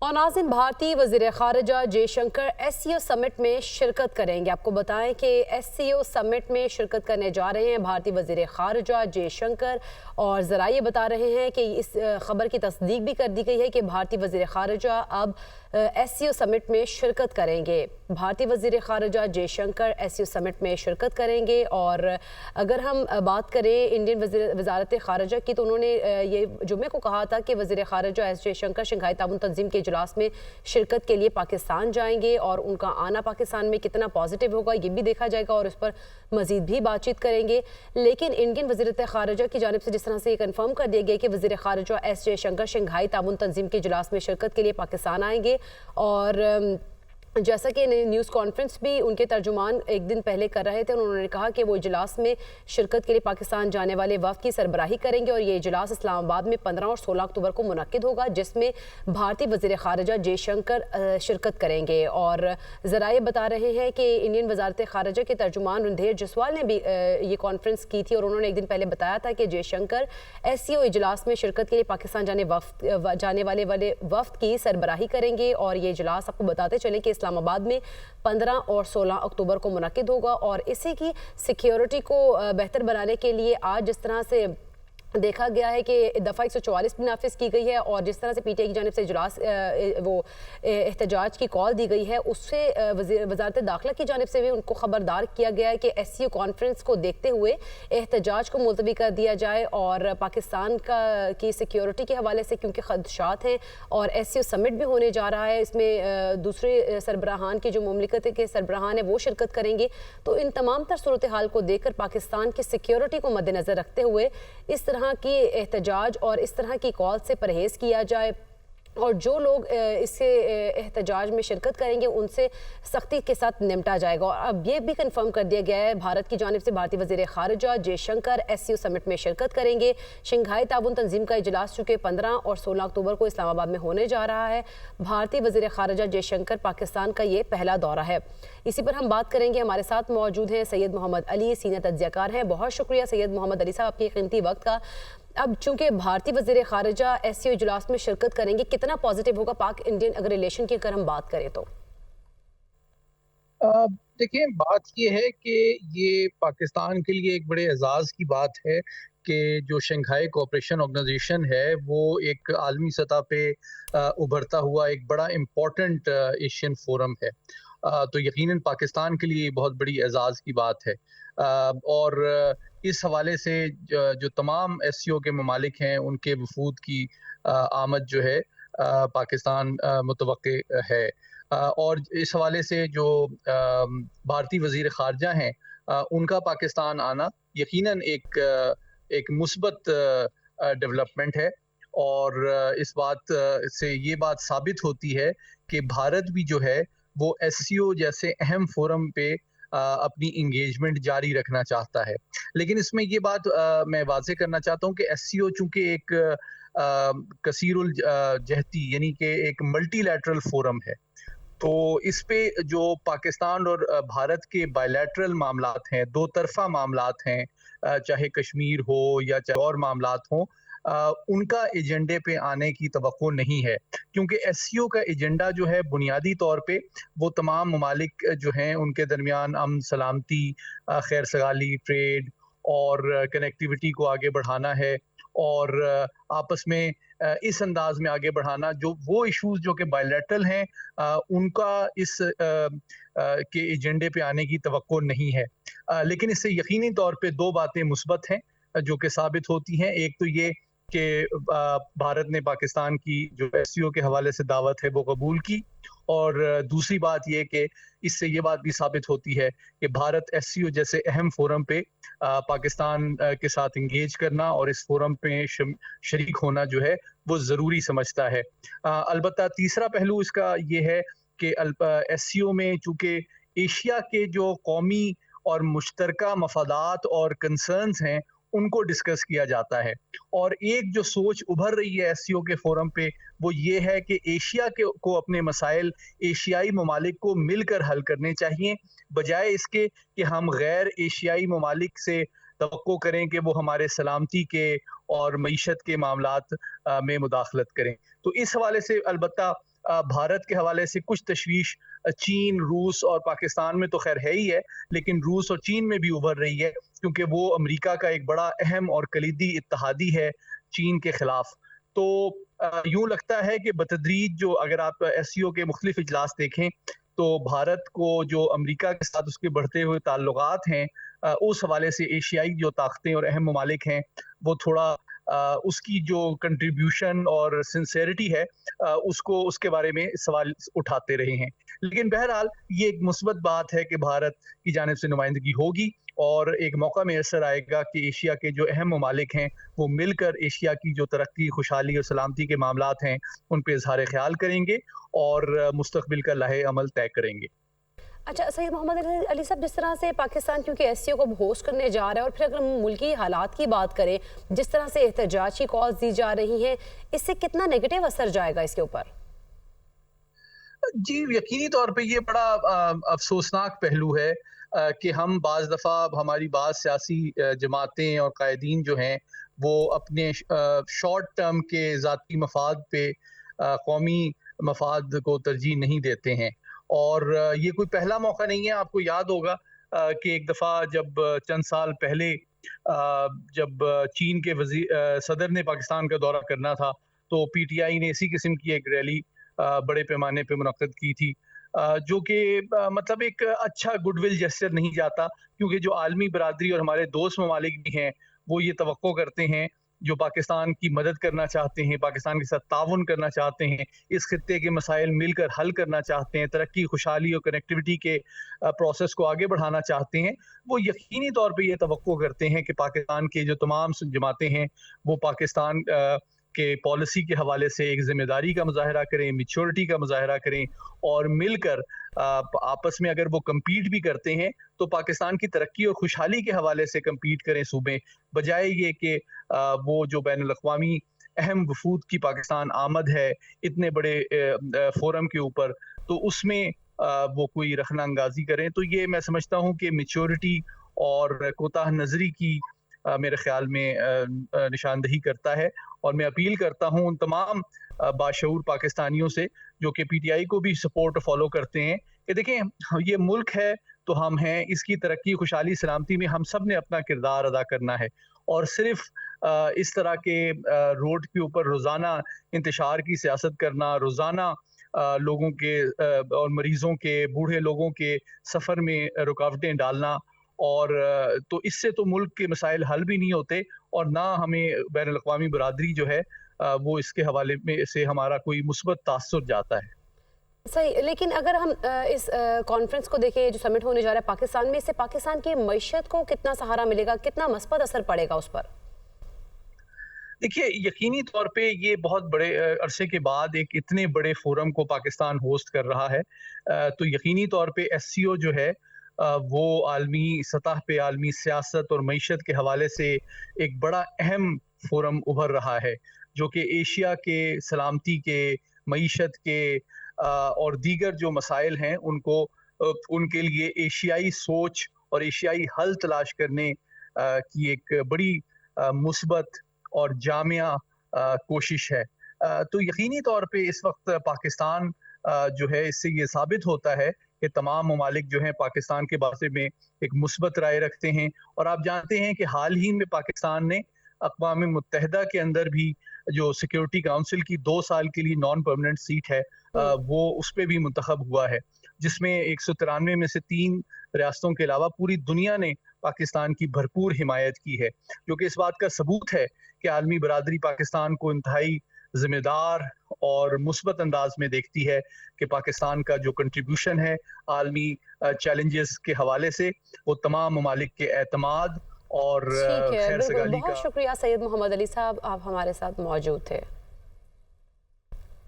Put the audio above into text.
और नाज़रीन, भारतीय वज़ीर ख़ारिजा जयशंकर SCO समिट में शिरकत करेंगे। आपको बताएं कि SCO समिट में शिरकत करने जा रहे हैं भारतीय वज़ीर ख़ारिजा जयशंकर, और ज़रा ये बता रहे हैं कि इस खबर की तस्दीक भी कर दी गई है कि भारतीय वज़ीर ख़ारिजा अब SCO समिट में शिरकत करेंगे। भारतीय वज़ीर ख़ारिजा जयशंकर SCO समिट में शिरकत करेंगे। और अगर हम बात करें इंडियन वज़ारत ख़ारिजा की, तो उन्होंने ये जुम्मे को कहा था कि वज़ीर ख़ारिजा S जयशंकर शंघाई ताउन तंजीम के इजलास में शिरकत के लिए पाकिस्तान जाएंगे, और उनका आना पाकिस्तान में कितना पॉजिटिव होगा ये भी देखा जाएगा, और इस पर मज़ीद भी बातचीत करेंगे। लेकिन इंडियन वज़ीरत ख़ारिजा की जानिब से जिस तरह से ये कन्फर्म कर दिया गया कि वज़ीर ख़ारिजा S जयशंकर शंघाई ताउन तंजीम के इजलास में शिरकत के लिए पाकिस्तान आएंगे, और जैसा कि न्यूज़ कॉन्फ्रेंस भी उनके तर्जुमान एक दिन पहले कर रहे थे, उन्होंने कहा कि वो इजलास में शिरकत के लिए पाकिस्तान जाने वाले वफ़द की सरबराही करेंगे, और ये इजलास इस्लामाबाद में 15 और 16 अक्टूबर को मुनक्किद होगा, जिसमें भारतीय वज़ीर ख़ारिजा जयशंकर शिरकत करेंगे। और ज़राए बता रहे हैं कि इंडियन वज़ारत ख़ारिजा के तर्जुमान रणधीर जसवाल ने भी ये कॉन्फ्रेंस की थी, और उन्होंने एक दिन पहले बताया था कि जयशंकर SCO इजलास में शिरकत के लिए पाकिस्तान जाने वाले वफ़द की सरबराही करेंगे। और ये इजलास आपको बताते चलें कि इस्लामाबाद में 15 और 16 अक्टूबर को मुनक्किद होगा, और इसी की सिक्योरिटी को बेहतर बनाने के लिए आज जिस तरह से देखा गया है कि दफ़ा 144 भी नाफिज की गई है, और जिस तरह से PTI की जानिब से इजलास एहतजाज की कॉल दी गई है, उससे वज़ारत दाखिला की जानिब से भी उनको ख़बरदार किया गया है कि SCO कॉन्फ्रेंस को देखते हुए एहतजाज को मुलतवी कर दिया जाए। और पाकिस्तान की सिक्योरिटी के हवाले से क्योंकि खदशात हैं, और SCO समिट भी होने जा रहा है, इसमें दूसरे सरबराहान की जो मुमलिकत के सरबराहान है वो शिरकत करेंगे, तो इन तमाम तर सूरत हाल को देखकर पाकिस्तान की सिक्योरिटी को मद्देनज़र रखते हुए इस तरह की एहतजाज और इस तरह की कॉल से परहेज़ किया जाए, और जो लोग इससे एहतजाज में शिरकत करेंगे उनसे सख्ती के साथ निपटा जाएगा। और अब ये भी कंफर्म कर दिया गया है भारत की जानिब से भारतीय वज़ीर ख़ारिजा जयशंकर SCO समिट में शिरकत करेंगे। शंघाई ताउन तंजीम का इजलास चूँकि 15 और 16 अक्टूबर को इस्लामाबाद में होने जा रहा है, भारतीय वज़ीर ख़ारिजा जयशंकर पाकिस्तान का ये पहला दौरा है। इसी पर हम बात करेंगे। हमारे साथ मौजूद हैं सैयद मोहम्मद अली, सीनियर तज्ज़ियाकार हैं। बहुत शुक्रिया सैयद मोहम्मद अली साहब आपके कीमती वक्त का। अब चूंकि भारतीय वज़ीर ख़ारिजा SCO इजलास में शिरकत करेंगे, कितना पॉजिटिव होगा पाक इंडियन अगर रिलेशन की अगर हम बात करें तो? देखिए, बात ये है कि ये पाकिस्तान के लिए एक बड़े एजाज़ की बात है कि जो शंघाई कोऑपरेशन ऑर्गेनाइजेशन है वो एक आलमी सतह पे उभरता हुआ एक बड़ा इम्पोर्टेंट एशियन फोरम है। तो यकीनन पाकिस्तान के लिए बहुत बड़ी एजाज़ की बात है। और इस हवाले से जो तमाम SCO के ममालिक हैं उनके वफूद की आमद जो है पाकिस्तान मुतवक्के है। और इस हवाले से जो भारतीय वज़ीर ख़ारिजा हैं उनका पाकिस्तान आना यकीनन एक मुस्बत डेवलपमेंट है, और इस बात से ये बात साबित होती है कि भारत भी जो है वो SCO जैसे अहम फोरम पे अपनी इंगेजमेंट जारी रखना चाहता है। लेकिन इसमें ये बात मैं वाज़ेह करना चाहता हूँ कि SCO चूँकि एक कसीरुल जहती यानी कि एक मल्टीलैटरल फोरम है, तो इस पे जो पाकिस्तान और भारत के बायलैटरल मामलात हैं, दो तरफ़ा मामलात हैं, चाहे कश्मीर हो या चाहे और मामलात हों, उनका एजेंडे पे आने की तवक्को नहीं है, क्योंकि SCO का एजेंडा जो है बुनियादी तौर पे वो तमाम ममालिक जो हैं उनके दरमियान अमन सलामती, खैर सगाली, ट्रेड और कनेक्टिविटी को आगे बढ़ाना है, और आपस में इस अंदाज में आगे बढ़ाना जो वो इश्यूज जो कि बायलैटरल हैं उनका इस के एजेंडे पे आने की तवक्को नहीं है। लेकिन इससे यकीनी तौर पे दो बातें मुस्बत हैं जो कि साबित होती हैं। एक तो ये कि भारत ने पाकिस्तान की जो SCO के हवाले से दावत है वो कबूल की, और दूसरी बात ये कि इससे ये बात भी साबित होती है कि भारत SCO जैसे अहम फोरम पे पाकिस्तान के साथ इंगेज करना और इस फोरम पे शरीक होना जो है वो ज़रूरी समझता है। अलबत्ता तीसरा पहलू इसका ये है कि SCO में चूँकि एशिया के जो कौमी और मुश्तरका मफादात और कंसर्न्स हैं उनको डिस्कस किया जाता है, और एक जो सोच उभर रही है SCO के फोरम पे वो ये है कि एशिया को अपने मसाइल एशियाई ममालिक को मिलकर हल करने चाहिए, बजाय इसके कि हम गैर एशियाई ममालिक से तवक्को करें कि वो हमारे सलामती के और मईशत के मामलात में मुदाखलत करें। तो इस हवाले से अलबत्ता भारत के हवाले से कुछ तशवीश चीन, रूस और पाकिस्तान में तो खैर है ही है, लेकिन रूस और चीन में भी उभर रही है, क्योंकि वो अमेरिका का एक बड़ा अहम और कलीदी इत्तेहादी है चीन के खिलाफ। तो यूं लगता है कि बतदरीज जो अगर आप एससीओ के मुख्तलिफ इजलास देखें, तो भारत को जो अमेरिका के साथ उसके बढ़ते हुए ताल्लुकात हैं, उस हवाले से एशियाई जो ताकतें और अहम ममालिक हैं, वो थोड़ा उसकी जो कंट्रीब्यूशन और सिंसेरिटी है, उसको उसके बारे में सवाल उठाते रहे हैं। लेकिन बहरहाल ये एक मुस्बत बात है कि भारत की जानिब से नुमाइंदगी होगी और एक मौका मैसर आएगा कि एशिया के जो अहम ममालिक हैं वो मिलकर एशिया की जो तरक्की, खुशहाली और सलामती के मामलात हैं उन पे इजहार ख्याल करेंगे और मुस्तकबिल का लाहे अमल तय करेंगे। अच्छा सैयद मोहम्मद अली साहब, जिस तरह से पाकिस्तान क्योंकि एससीओ को होस्ट करने जा रहा है और फिर अगर हम मुल्की हालात की बात करें, जिस तरह से एहतजाज की कॉज दी जा रही है, इससे कितना नेगेटिव असर जाएगा इसके ऊपर? जी, यकीनी तौर पे ये बड़ा अफसोसनाक पहलू है कि हम बाज़ दफ़ा हमारी बाज़ सियासी जमातें और कायदीन जो हैं वो अपने शॉर्ट टर्म के ज़ाती मफाद पे कौमी मफाद को तरजीह नहीं देते हैं। और ये कोई पहला मौका नहीं है। आपको याद होगा कि एक दफ़ा जब चंद साल पहले जब चीन के सदर ने पाकिस्तान का दौरा करना था, तो पीटीआई ने इसी किस्म की एक रैली बड़े पैमाने पे मुनक्कद की थी, जो कि मतलब एक अच्छा गुडविल जेस्चर नहीं जाता, क्योंकि जो आलमी बरादरी और हमारे दोस्त ममालिक भी हैं वो ये तवक्को करते हैं, जो पाकिस्तान की मदद करना चाहते हैं, पाकिस्तान के साथ ताउन करना चाहते हैं, इस खित्ते के मसाइल मिलकर हल करना चाहते हैं, तरक्की, खुशहाली और कनेक्टिविटी के प्रोसेस को आगे बढ़ाना चाहते हैं, वो यकीनी तौर पे ये तवक्को करते हैं कि पाकिस्तान के जो तमाम जमातें हैं वो पाकिस्तान के पॉलिसी के हवाले से एक जिम्मेदारी का मुजाहरा करें, मैच्योरिटी का मुजाहरा करें और मिलकर आपस में अगर वो कम्पीट भी करते हैं तो पाकिस्तान की तरक्की और खुशहाली के हवाले से कम्पीट करें सूबे, बजाय ये कि वो जो बैनुल अक़वामी अहम वफूद की पाकिस्तान आमद है इतने बड़े फोरम के ऊपर, तो उसमें वो कोई रखना अंगाजी करें। तो ये मैं समझता हूँ कि मैच्योरिटी और कोताह नजरी की मेरे ख्याल में निशानदही करता है। और मैं अपील करता हूँ उन तमाम बाशऊर पाकिस्तानियों से जो कि पीटीआई को भी सपोर्ट फॉलो करते हैं कि देखें, ये मुल्क है तो हम हैं, इसकी तरक्की, खुशहाली, सलामती में हम सब ने अपना किरदार अदा करना है। और सिर्फ इस तरह के रोड के ऊपर रोज़ाना इंतशार की सियासत करना, रोज़ाना लोगों के और मरीजों के, बूढ़े लोगों के सफ़र में रुकावटें डालना, और तो इससे तो मुल्क के मसाइल हल भी नहीं होते और ना हमें बैनुल अक़वामी बरादरी जो है वो इसके हवाले में से हमारा कोई मुस्बत तासुर जाता है। सही, लेकिन अगर हम इस कॉन्फ्रेंस को देखें, जो समिट होने जा रहा है पाकिस्तान में, इससे पाकिस्तान की मईशत को कितना सहारा मिलेगा, कितना मस्बत असर पड़ेगा उस पर? देखिए, यकीनी तौर पे ये बहुत बड़े अरसे के बाद एक इतने बड़े फोरम को पाकिस्तान होस्ट कर रहा है, तो यकीनी तौर पे एससीओ जो है वो आलमी सतह पे आलमी सियासत और मईशत के हवाले से एक बड़ा अहम फोरम उभर रहा है, जो कि एशिया के सलामती के, मईशत के और दीगर जो मसाइल हैं उनको उनके लिए एशियाई सोच और एशियाई हल तलाश करने की एक बड़ी मुस्बत और जामिया कोशिश है। तो यकीनी तौर पे इस वक्त पाकिस्तान जो है, इससे ये साबित होता है कि तमाम ममालिक जो हैं पाकिस्तान के बारे में एक मुस्बत राय रखते हैं। और आप जानते हैं कि हाल ही में पाकिस्तान ने अक़वाम मुत्तहिदा के अंदर भी जो सिक्योरिटी काउंसिल की 2 साल के लिए नॉन परमानेंट सीट है वो उस पे भी मुंतखब हुआ है, जिसमें 193 में से 3 रियासतों के अलावा पूरी दुनिया ने पाकिस्तान की भरपूर हिमायत की है, जो कि इस बात का सबूत है कि आलमी बरादरी पाकिस्तान को इंतहाई जिम्मेदार और मुस्बत अंदाज में देखती है कि पाकिस्तान का जो कंट्रीब्यूशन है आलमी चैलेंजेस के हवाले से वो तमाम ममालिक के एतमाद और ठीक है, खैर बिल्कुल। सगाली बहुत का। शुक्रिया सैयद मोहम्मद अली साहब, आप हमारे साथ मौजूद थे।